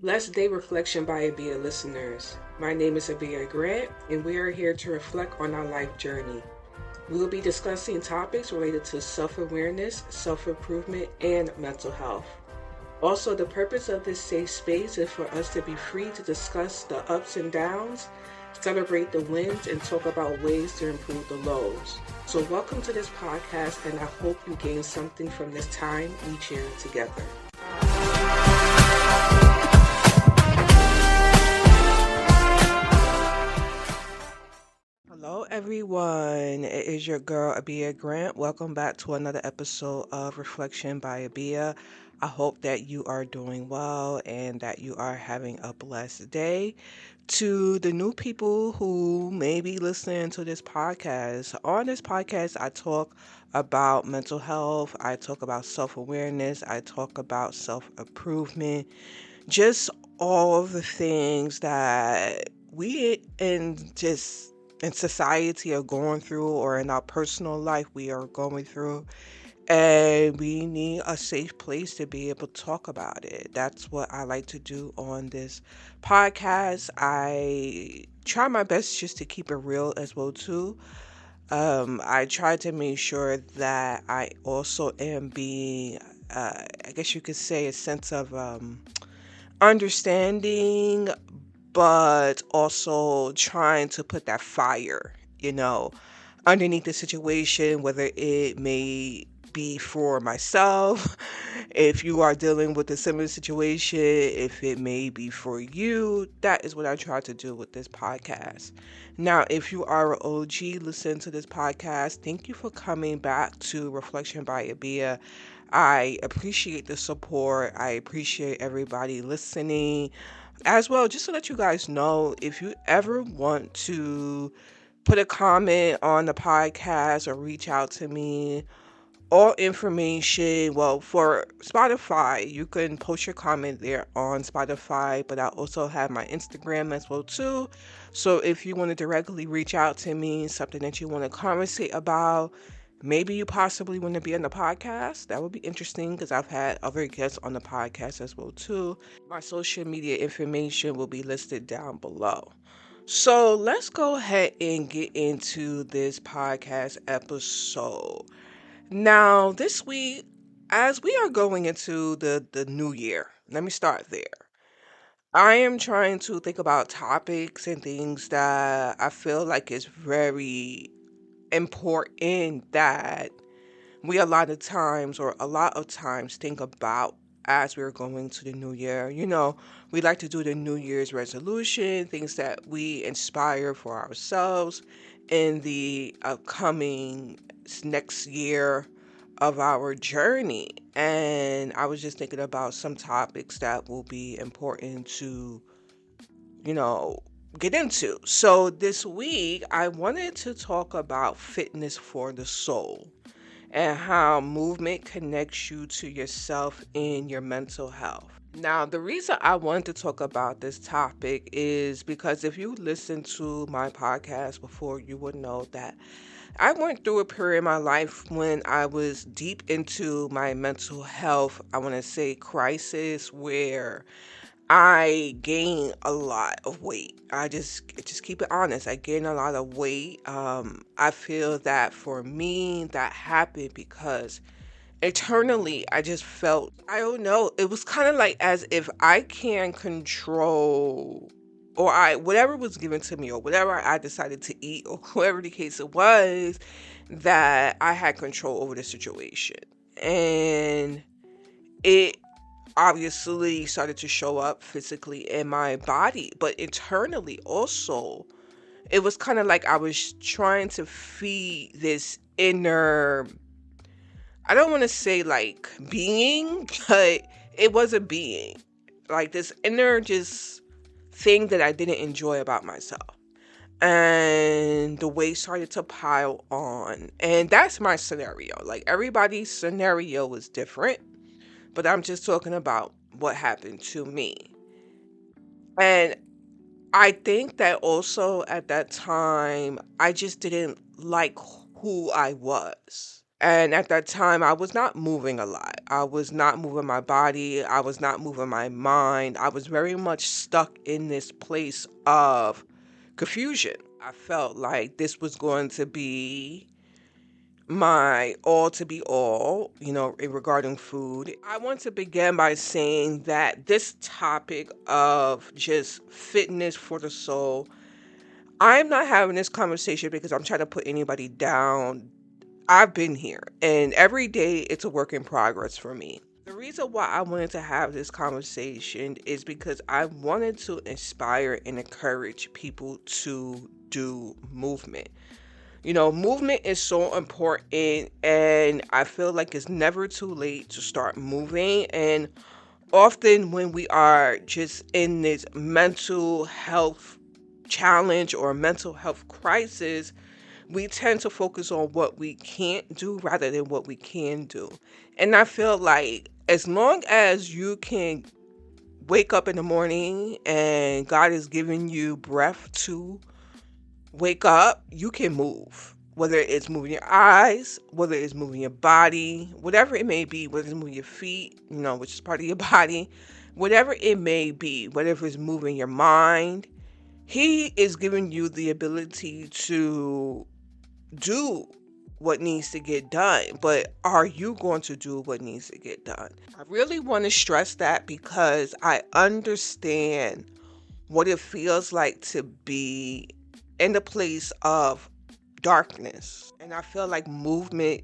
Blessed Day Reflection by Abia listeners. My name is Abia Grant, and we are here to reflect on our life journey. We will be discussing topics related to self awareness, self improvement, and mental health. Also, the purpose of this safe space is for us to be free to discuss the ups and downs, celebrate the wins, and talk about ways to improve the lows. So, welcome to this podcast, and I hope you gain something from this time we share together. Hello, everyone. It is your girl, Abia Grant. Welcome back to another episode of Reflection by Abia. I hope that you are doing well and that you are having a blessed day. To the new people who may be listening to this podcast, on this podcast, I talk about mental health, I talk about self awareness, I talk about self improvement, just all of the things that we in society are going through, or in our personal life we are going through, and we need a safe place to be able to talk about it. That's what I like to do on this podcast. I try my best just to keep it real as well too. I try to make sure that I also am being I guess you could say a sense of understanding, but also trying to put that fire, underneath the situation, whether it may be for myself, if you are dealing with a similar situation, if it may be for you. That is what I try to do with this podcast. Now, if you are an OG, listen to this podcast. Thank you for coming back to Reflection by Abia. I appreciate the support. I appreciate everybody listening. As well, just to let you guys know, if you ever want to put a comment on the podcast or reach out to me, all information, well, for Spotify, you can post your comment there on Spotify, but I also have my Instagram as well too. So if you want to directly reach out to me, something that you want to conversate about, maybe you possibly want to be on the podcast, that would be interesting because I've had other guests on the podcast as well too. My social media information will be listed down below. So let's go ahead and get into this podcast episode. Now, this week, as we are going into the new year, let me start there. I am trying to think about topics and things that I feel like is very important that we a lot of times think about as we're going to the new year. We like to do the New Year's resolution, things that we inspire for ourselves in the upcoming next year of our journey. And I was just thinking about some topics that will be important to, you know, get into. So this week, I wanted to talk about fitness for the soul and how movement connects you to yourself and your mental health. Now, the reason I wanted to talk about this topic is because if you listen to my podcast before, you would know that I went through a period in my life when I was deep into my mental health, I want to say crisis, where I gained a lot of weight. I just keep it honest. I gained a lot of weight. I feel that for me that happened because internally I just felt, I don't know, it was kind of like as if I can control, or I whatever was given to me, or whatever I decided to eat, or whatever the case it was, that I had control over the situation. And it obviously started to show up physically in my body, but internally also, it was kind of like I was trying to feed this inner, I don't want to say like being, but it was a being, like this inner just thing that I didn't enjoy about myself. And the weight started to pile on. And that's my scenario. Like everybody's scenario was different, but I'm just talking about what happened to me. And I think that also at that time, I just didn't like who I was. And at that time, I was not moving a lot. I was not moving my body. I was not moving my mind. I was very much stuck in this place of confusion. I felt like this was going to be my all to be all, regarding food. I want to begin by saying that this topic of just fitness for the soul, I'm not having this conversation because I'm trying to put anybody down. I've been here, and every day it's a work in progress for me. The reason why I wanted to have this conversation is because I wanted to inspire and encourage people to do movement. Movement is so important, and I feel like it's never too late to start moving. And often, when we are just in this mental health challenge or mental health crisis, we tend to focus on what we can't do rather than what we can do. And I feel like as long as you can wake up in the morning and God has given you breath to wake up, you can move. Whether it's moving your eyes, whether it's moving your body, whatever it may be, whether it's moving your feet, which is part of your body, whatever it may be, whatever it's moving your mind, He is giving you the ability to do what needs to get done, but are you going to do what needs to get done? I really want to stress that because I understand what it feels like to be in the place of darkness. And I feel like movement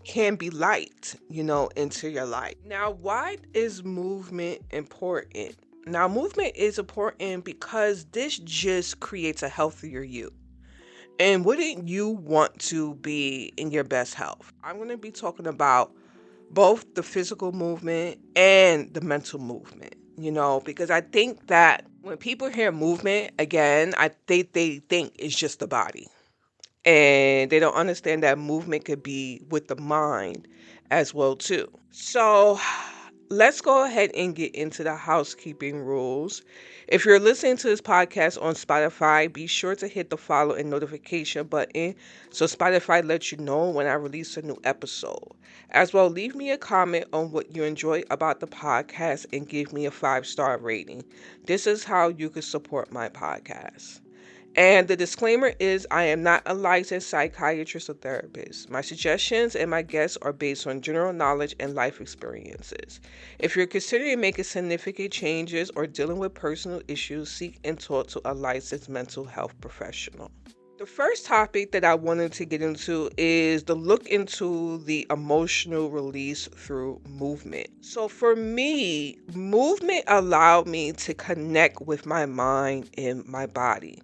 can be light, into your life. Now, why is movement important? Now, movement is important because this just creates a healthier you. And wouldn't you want to be in your best health? I'm going to be talking about both the physical movement and the mental movement, because I think that when people hear movement, again, they think it's just the body. And they don't understand that movement could be with the mind as well too. So let's go ahead and get into the housekeeping rules. If you're listening to this podcast on Spotify, be sure to hit the follow and notification button so Spotify lets you know when I release a new episode. As well, leave me a comment on what you enjoy about the podcast and give me a 5-star rating. This is how you can support my podcast. And the disclaimer is I am not a licensed psychiatrist or therapist. My suggestions and my guests are based on general knowledge and life experiences. If you're considering making significant changes or dealing with personal issues, seek and talk to a licensed mental health professional. The first topic that I wanted to get into is the look into the emotional release through movement. So for me, movement allowed me to connect with my mind and my body.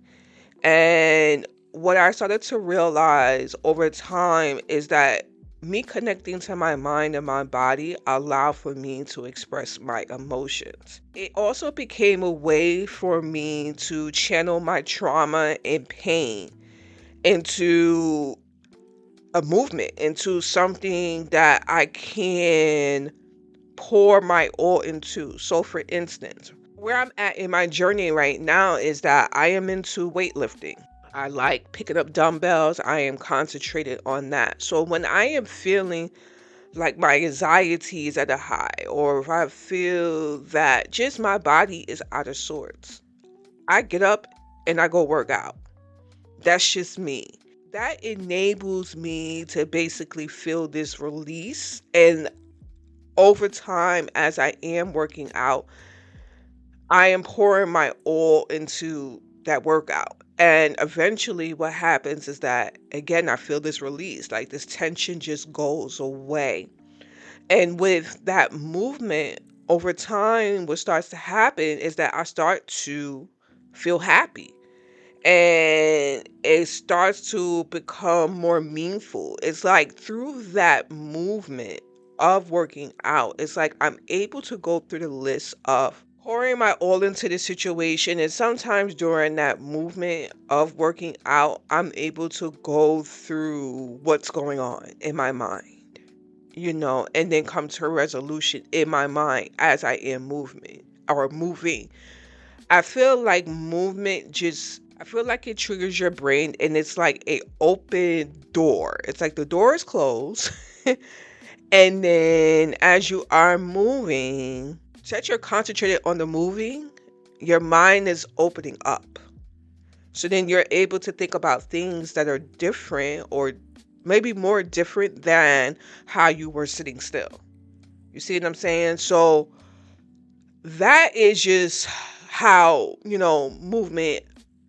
And what I started to realize over time is that me connecting to my mind and my body allowed for me to express my emotions. It also became a way for me to channel my trauma and pain into a movement, into something that I can pour my all into. So, for instance, where I'm at in my journey right now is that I am into weightlifting. I like picking up dumbbells. I am concentrated on that. So when I am feeling like my anxiety is at a high, or if I feel that just my body is out of sorts, I get up and I go work out. That's just me. That enables me to basically feel this release. And over time, as I am working out, I am pouring my all into that workout. And eventually, what happens is that, again, I feel this release, like this tension just goes away. And with that movement, over time, what starts to happen is that I start to feel happy. And it starts to become more meaningful. It's like through that movement of working out, it's like I'm able to go through the list of pouring my all into the situation. And sometimes during that movement of working out, I'm able to go through what's going on in my mind, and then come to a resolution in my mind as I am moving. I feel like movement just I feel like it triggers your brain and it's like a open door. It's like the door is closed. And then as you are moving, since you're concentrated on the moving, your mind is opening up. So then you're able to think about things that are different or maybe more different than how you were sitting still. You see what I'm saying? So that is just how, movement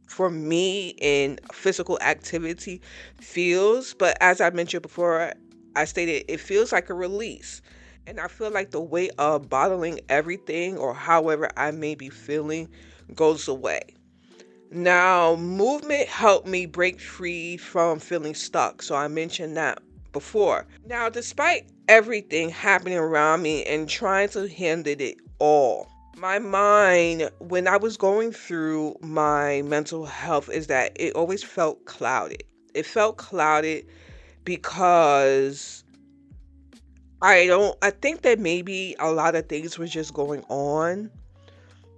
for me in physical activity feels. But as I mentioned before, I stated it feels like a release. And I feel like the weight of bottling everything or however I may be feeling goes away. Now, movement helped me break free from feeling stuck. So I mentioned that before. Now, despite everything happening around me and trying to handle it all, my mind, when I was going through my mental health, is that it always felt clouded. It felt clouded because I think that maybe a lot of things was just going on,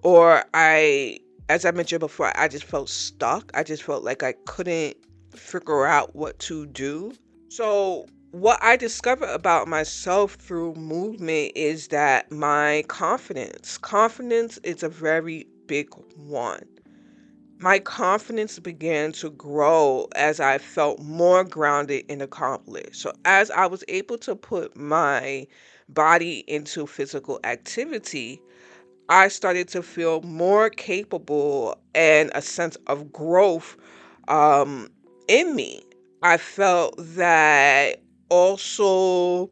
or as I mentioned before, I just felt stuck. I just felt like I couldn't figure out what to do. So, what I discovered about myself through movement is that my confidence is a very big one. My confidence began to grow as I felt more grounded and accomplished. So, as I was able to put my body into physical activity, I started to feel more capable and a sense of growth um, in me. I felt that also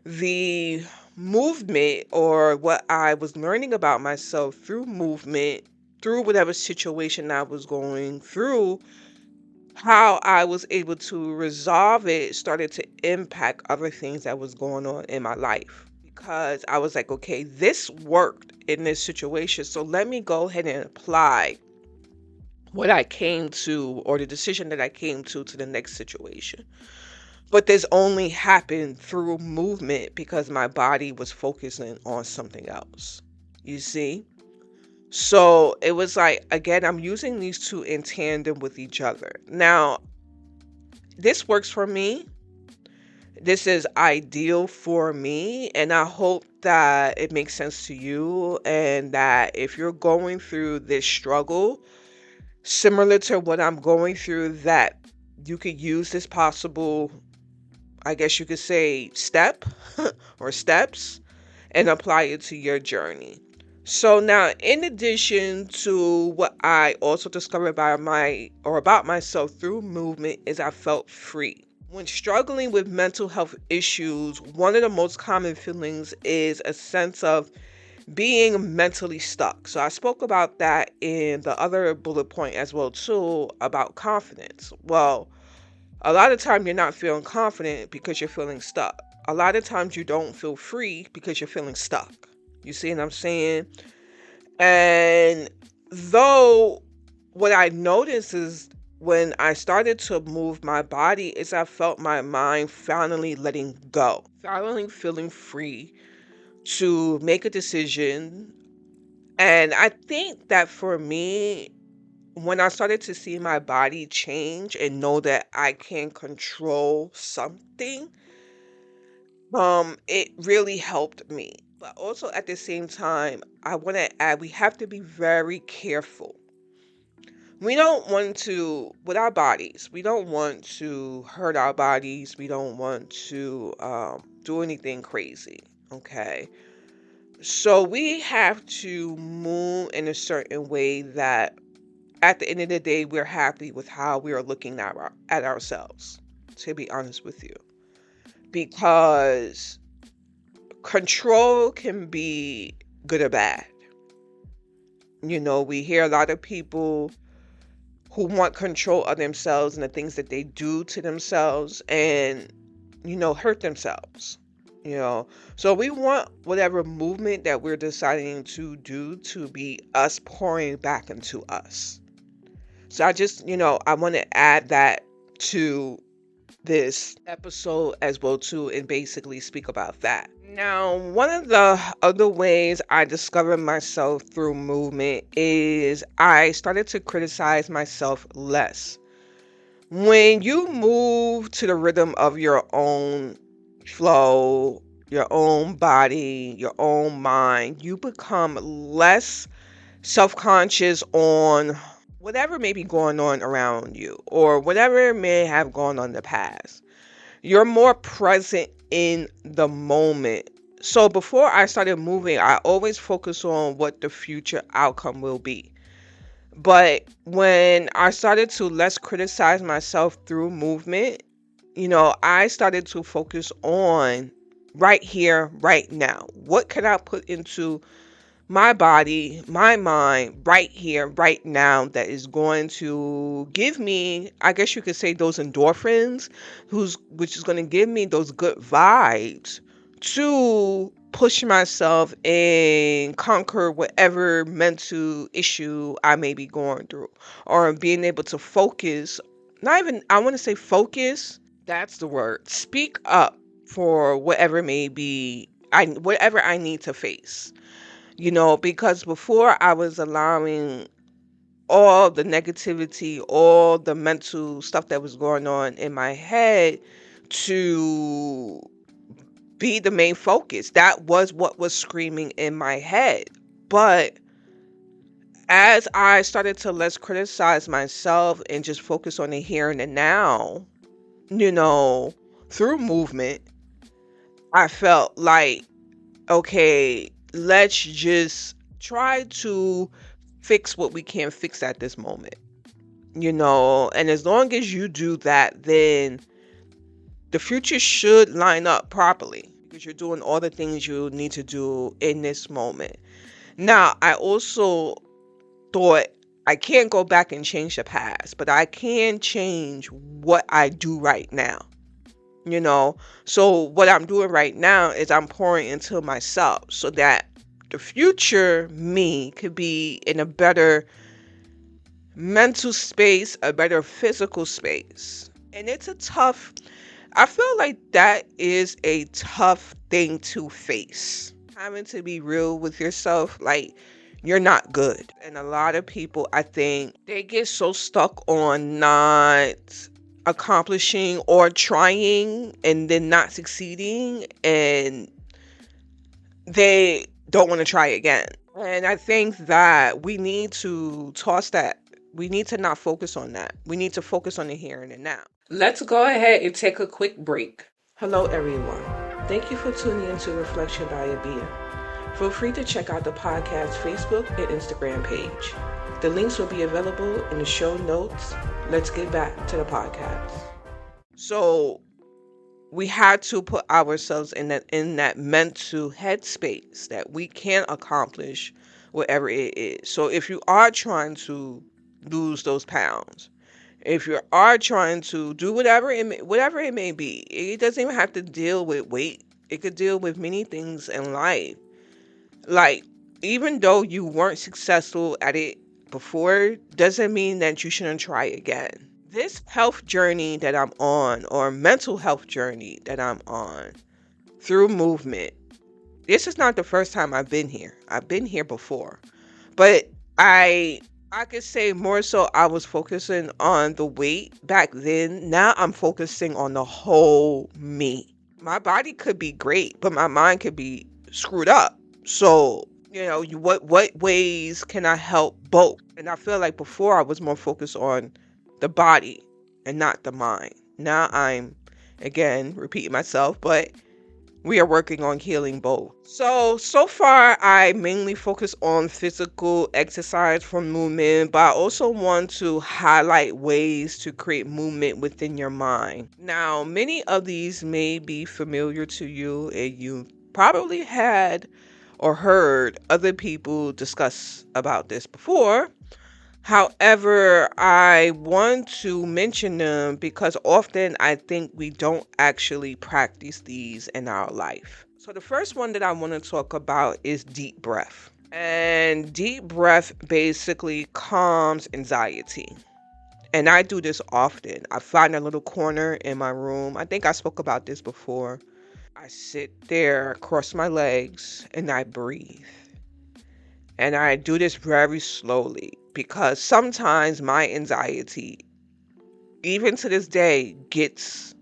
the movement or what I was learning about myself through movement, through whatever situation I was going through, how I was able to resolve it started to impact other things that was going on in my life. Because I was like, okay, this worked in this situation. So let me go ahead and apply what I came to or the decision that I came to the next situation. But this only happened through movement because my body was focusing on something else. You see? So it was like, again, I'm using these two in tandem with each other. Now, this works for me. This is ideal for me, and I hope that it makes sense to you and that if you're going through this struggle, similar to what I'm going through, that you could use this possible, I guess you could say, step or steps and apply it to your journey. So now, in addition to what I also discovered about myself through movement, is I felt free. When struggling with mental health issues, one of the most common feelings is a sense of being mentally stuck. So I spoke about that in the other bullet point as well too about confidence. Well, a lot of time you're not feeling confident because you're feeling stuck. A lot of times you don't feel free because you're feeling stuck. You see what I'm saying? And though what I noticed is when I started to move my body is I felt my mind finally letting go, finally feeling free to make a decision. And I think that for me, when I started to see my body change and know that I can control something, it really helped me. But also at the same time, I want to add we have to be very careful. We don't want to, with our bodies, we don't want to hurt our bodies. We don't want to do anything crazy. Okay. So we have to move in a certain way that at the end of the day, we're happy with how we are looking at ourselves, to be honest with you. Because control can be good or bad. We hear a lot of people who want control of themselves and the things that they do to themselves and, hurt themselves. You know, so we want whatever movement that we're deciding to do to be us pouring back into us. So I want to add that to this episode as well too and basically speak about that. Now, one of the other ways I discovered myself through movement is I started to criticize myself less. When you move to the rhythm of your own flow, your own body, your own mind, you become less self conscious on whatever may be going on around you or whatever may have gone on in the past. You're more present in the moment. So before I started moving, I always focus on what the future outcome will be. But when I started to less criticize myself through movement, I started to focus on right here, right now. What can I put into my body, my mind, right here, right now, that is going to give me, I guess you could say, those endorphins, which is going to give me those good vibes to push myself and conquer whatever mental issue I may be going through, or being able to focus. Not even, I want to say focus, that's the word. Speak up for whatever may be, whatever I need to face, because before I was allowing all the negativity, all the mental stuff that was going on in my head to be the main focus. That was what was screaming in my head. But as I started to less criticize myself and just focus on the here and the now, you know, through movement, I felt like, okay, let's just try to fix what we can't fix at this moment, and as long as you do that, then the future should line up properly because you're doing all the things you need to do in this moment. Now, I also thought I can't go back and change the past, but I can change what I do right now. So what I'm doing right now is I'm pouring into myself so that the future me could be in a better mental space, a better physical space. And I feel like that is a tough thing to face. Having to be real with yourself, like, you're not good. And a lot of people, I think, they get so stuck on not accomplishing or trying and then not succeeding, and they don't want to try again. And I think that we need to toss that. We need to not focus on that. We need to focus on the here and the now. Let's go ahead and take a quick break. Hello, everyone. Thank you for tuning into Reflection by Abia. Feel free to check out the podcast Facebook and Instagram page. The links will be available in the show notes. Let's get back to the podcast. So we had to put ourselves in that mental headspace that we can accomplish whatever it is. So if you are trying to lose those pounds, if you are trying to do whatever it may be, it doesn't even have to deal with weight. It could deal with many things in life. Like, even though you weren't successful at it before, doesn't mean that you shouldn't try again. This health journey that I'm on, or mental health journey that I'm on through movement, this is not the first time I've been here. I've been here before. But I could say more so I was focusing on the weight back then. Now I'm focusing on the whole me. My body could be great, but my mind could be screwed up. So, what ways can I help both? And I feel like before I was more focused on the body and not the mind. Now I'm, again, repeating myself, but we are working on healing both. So far, I mainly focus on physical exercise for movement, but I also want to highlight ways to create movement within your mind. Now, many of these may be familiar to you, and you probably had or heard other people discuss about this before. However, I want to mention them because often I think we don't actually practice these in our life. So the first one that I want to talk about is deep breath. And deep breath basically calms anxiety. And I do this often. I find a little corner in my room. I think I spoke about this before. I I sit there, cross my legs, and I breathe. And I do this very slowly because sometimes my anxiety, even to this day, gets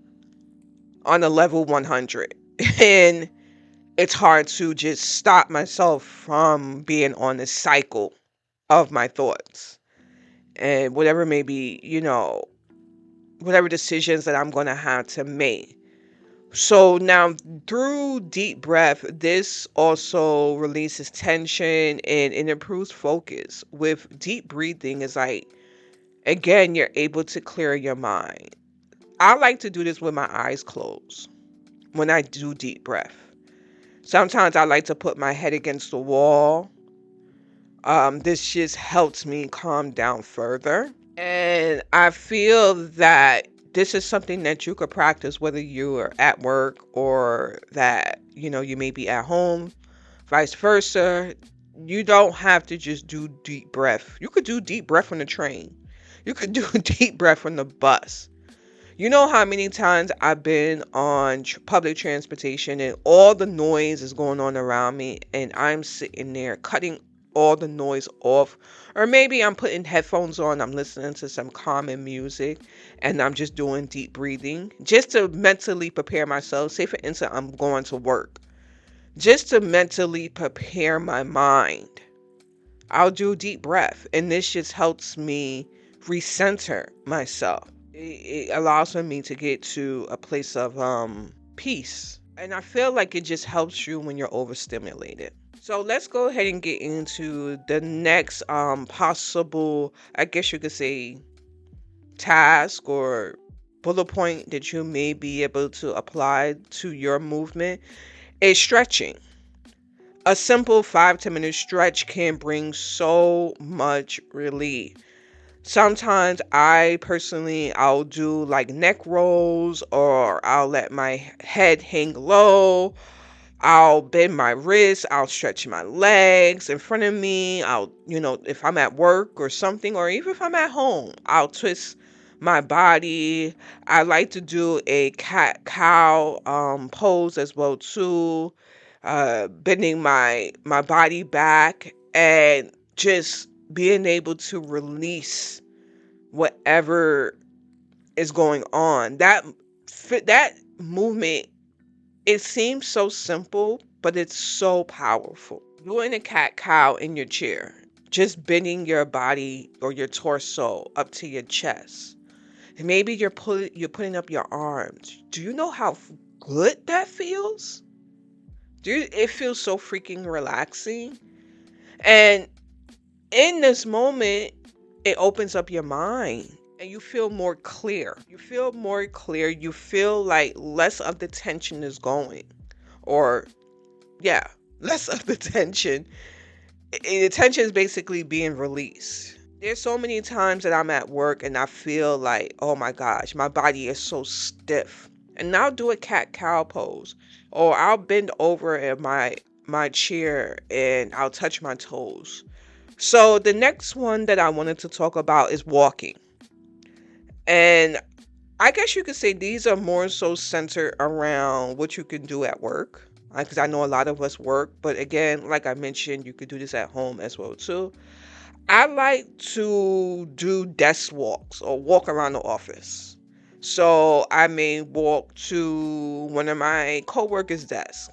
on a level 100. And it's hard to just stop myself from being on this cycle of my thoughts and whatever may be, whatever decisions that I'm going to have to make. So now through deep breath, this also releases tension and it improves focus. With deep breathing, is like, again, you're able to clear your mind. I like to do this with my eyes closed when I do deep breath. Sometimes I like to put my head against the wall. This just helps me calm down further. And I feel that this is something that you could practice whether you are at work or that, you may be at home, vice versa. You don't have to just do deep breath. You could do deep breath on the train. You could do deep breath on the bus. You know how many times I've been on public transportation and all the noise is going on around me and I'm sitting there cutting all the noise off. Or maybe I'm putting headphones on, I'm listening to some calming music and I'm just doing deep breathing just to mentally prepare myself. Say for instance, I'm going to work. Just to mentally prepare my mind. I'll do deep breath and this just helps me recenter myself. It allows for me to get to a place of peace. And I feel like it just helps you when you're overstimulated. So let's go ahead and get into the next possible, I guess you could say, task or bullet point that you may be able to apply to your movement is stretching. A simple 5 to 10 minute stretch can bring so much relief. Sometimes I'll do like neck rolls or I'll let my head hang low. I'll bend my wrists, I'll stretch my legs in front of me. If I'm at work or something, or even if I'm at home, I'll twist my body. I like to do a cat cow pose as well too, bending my body back and just being able to release whatever is going on. That movement, it seems so simple, but it's so powerful. Doing a cat cow in your chair, just bending your body or your torso up to your chest. And maybe you're putting up your arms. Do you know how good that feels? It feels so freaking relaxing. And in this moment, it opens up your mind and you feel more clear. You feel more clear. You feel like less of the tension is going. Or, yeah, less of the tension. The tension is basically being released. There's so many times that I'm at work and I feel like, oh my gosh, my body is so stiff. And I'll do a cat cow pose. Or I'll bend over in my chair and I'll touch my toes. So the next one that I wanted to talk about is walking. And I guess you could say these are more so centered around what you can do at work. Because I know a lot of us work, but again, like I mentioned, you could do this at home as well too. I like to do desk walks or walk around the office. So I may walk to one of my coworkers' desks,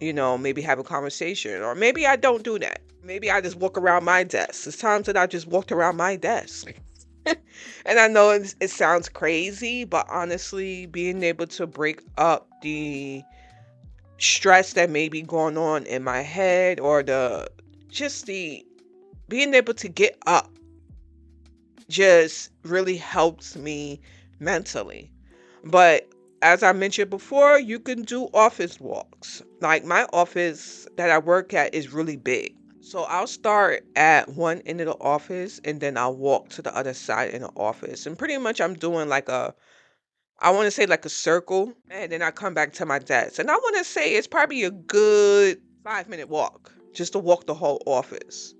maybe have a conversation, or maybe I don't do that. Maybe I just walk around my desk. There's times that I just walked around my desk. And I know it sounds crazy, but honestly, being able to break up the stress that may be going on in my head or the being able to get up just really helps me mentally. But as I mentioned before, you can do office walks. Like my office that I work at is really big. So I'll start at one end of the office and then I'll walk to the other side in the office. And pretty much I'm doing I want to say like a circle. And then I come back to my desk. And I want to say it's probably a good 5 minute walk just to walk the whole office.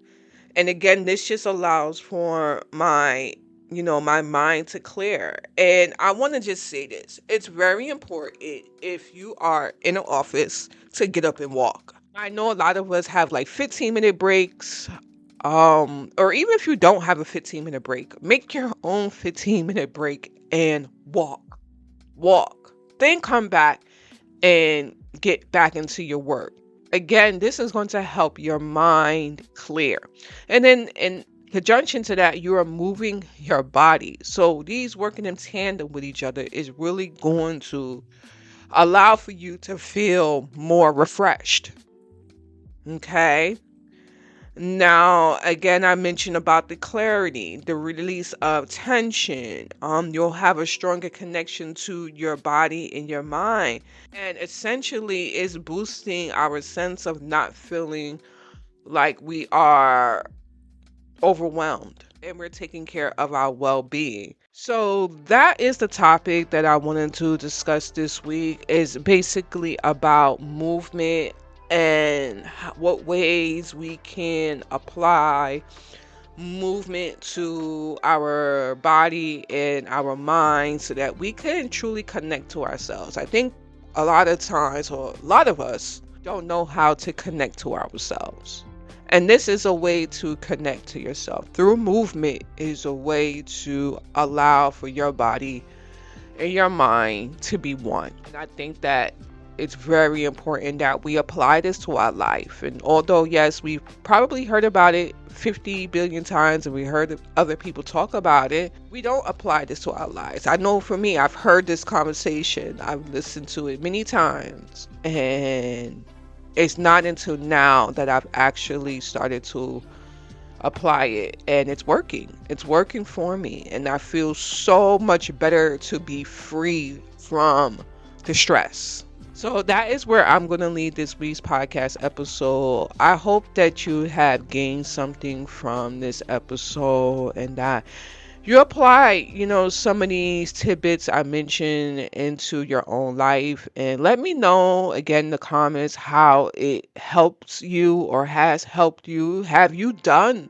And again, this just allows for my my mind to clear. And I want to just say this. It's very important if you are in an office to get up and walk. I know a lot of us have like 15-minute breaks. Or even if you don't have a 15-minute break, make your own 15-minute break and walk. Walk. Then come back and get back into your work. Again, this is going to help your mind clear. And then in conjunction to that, you are moving your body. So these working in tandem with each other is really going to allow for you to feel more refreshed. Okay. Now, again, I mentioned about the clarity, the release of tension. You'll have a stronger connection to your body and your mind. And essentially, it's boosting our sense of not feeling like we are overwhelmed and we're taking care of our well-being. So that is the topic that I wanted to discuss this week, is basically about movement and what ways we can apply movement to our body and our mind so that we can truly connect to ourselves. I think a lot of times, or a lot of us, don't know how to connect to ourselves. And this is a way to connect to yourself. Through movement is a way to allow for your body and your mind to be one. And I think that it's very important that we apply this to our life. And although, yes, we've probably heard about it 50 billion times and we heard other people talk about it, we don't apply this to our lives. I know for me, I've heard this conversation. I've listened to it many times. And it's not until now that I've actually started to apply it, and it's working. It's working for me, and I feel so much better to be free from the stress. So that is where I'm going to leave this week's podcast episode. I hope that you have gained something from this episode and that you apply, some of these tidbits I mentioned into your own life, and let me know again in the comments how it helps you or has helped you. Have you done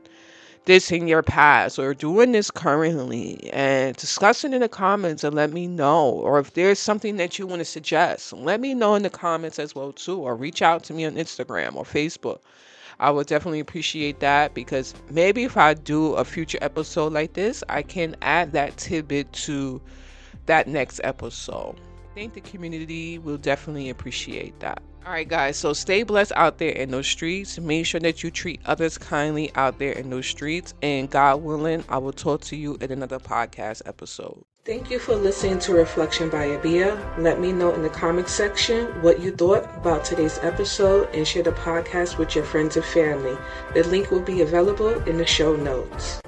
this in your past or doing this currently? And discuss it in the comments and let me know. Or if there's something that you want to suggest, let me know in the comments as well too, or reach out to me on Instagram or Facebook. I would definitely appreciate that, because maybe if I do a future episode like this, I can add that tidbit to that next episode. I think the community will definitely appreciate that. All right, guys, so stay blessed out there in those streets. Make sure that you treat others kindly out there in those streets. And God willing, I will talk to you in another podcast episode. Thank you for listening to Reflection by Abia. Let me know in the comments section what you thought about today's episode and share the podcast with your friends and family. The link will be available in the show notes.